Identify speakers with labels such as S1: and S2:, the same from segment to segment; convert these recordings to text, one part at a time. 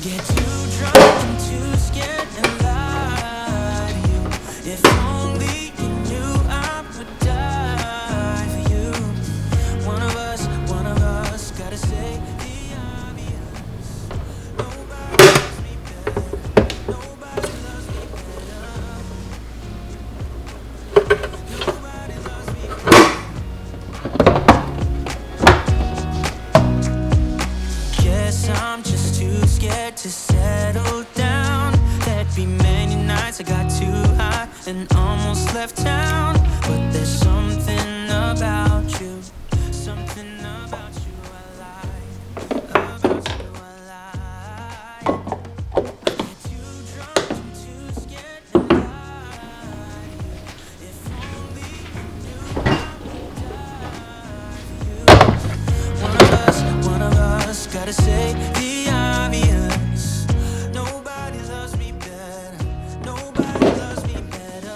S1: get too drunk and too scared to lie to you. If only you knew I would die for you. One of us gotta say the obvious. Nobody loves me better. Nobody loves me better. Nobody loves me better. Guess I'm just too scared to settle down. There'd be many nights I got too high and almost left town. But there's something about you, something about you I like, about you I like. I get too drunk and too scared to lie to you. If only you knew I would die for you. One of us gotta say the obvious. Nobody loves me better. Nobody loves me better.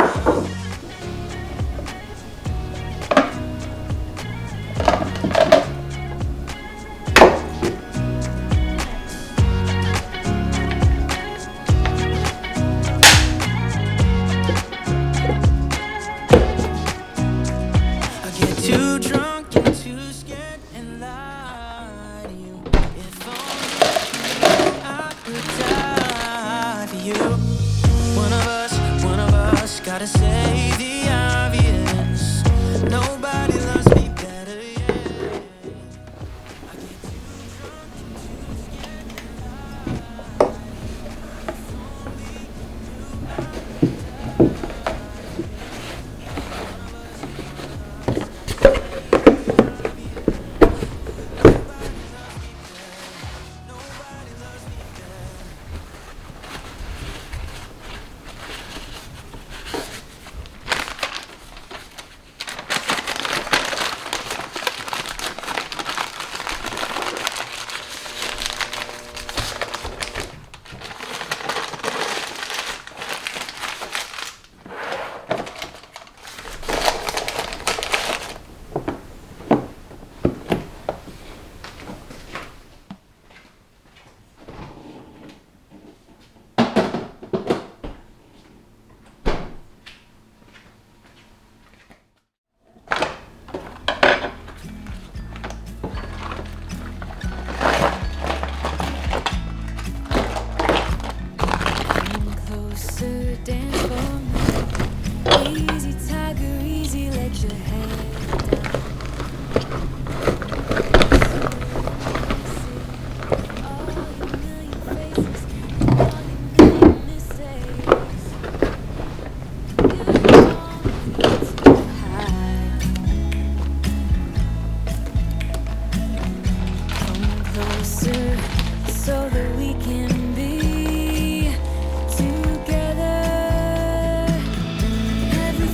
S1: I get too drunk and too scared and lie to you. If only I could die for you. One of us gotta say the obvious. Nobody loves me better, yeah. I get too drunk and too scared and lie to you. If only you knew I would die. Nobody loves me better. Come closer, dance for me. Easy, tiger, easy, let your head down. All your million faces, all your million mistakes. You don't need to hide. Come closer so that we can be together. Every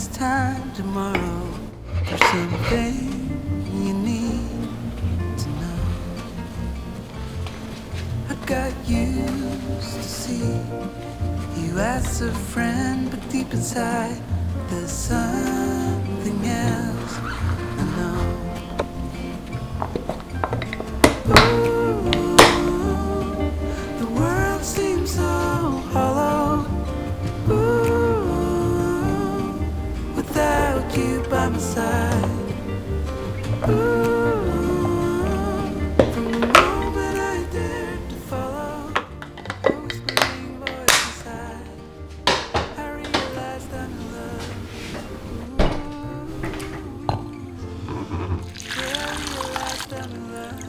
S1: this time tomorrow for something you need to know. I got used to see you as a friend, but deep inside there's something else I know. Ooh, the world seems so hollow. Ooh, without you by my side. Ooh, from the moment I dared to follow a whispering voice inside, I realized I'm in love. Ooh, yeah, I realized I'm in love.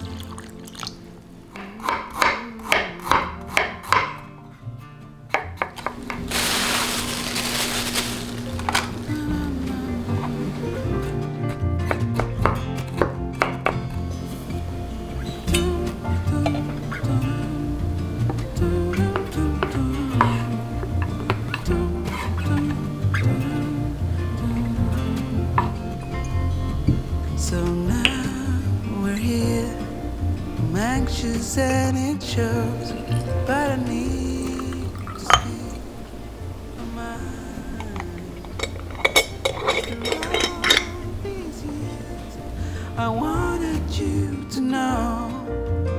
S1: So now we're here. I'm anxious and it shows, but I need to speak my mind. After all these years, I wanted you to know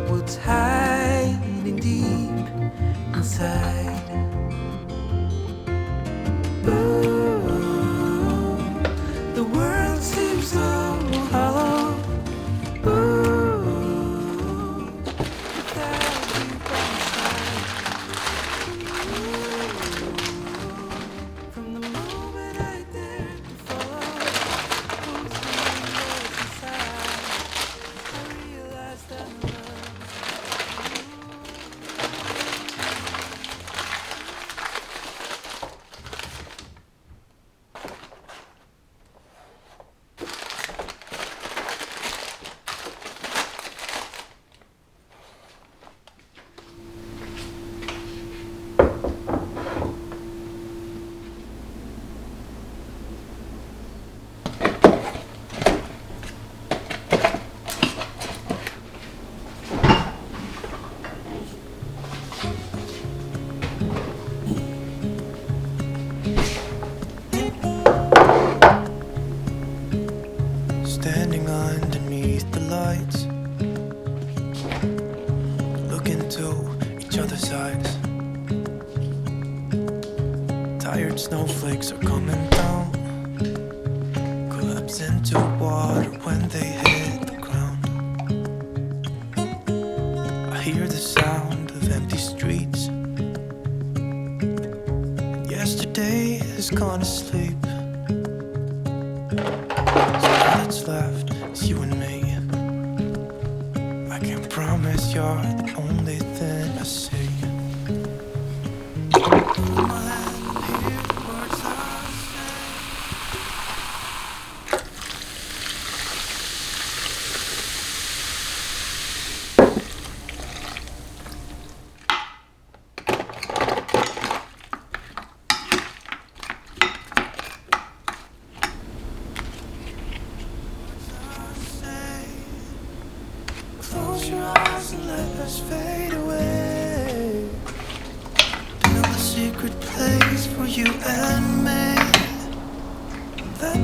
S1: what's hiding deep inside. Ooh, the world seems so hollow. Ooh, without you by my side. Ooh, from the moment I dared to follow who's inside, I realized I'm in love. Standing underneath the lights, look into each other's eyes. Tired snowflakes are coming down, collapse into water when they hit the ground. I hear the sound of empty streets. Yesterday has gone to sleep. All that's left is you and me. I can't promise you're the only thing I see. My hand here, words I say. Close your eyes and let us fade away. Build a secret place for you and me. That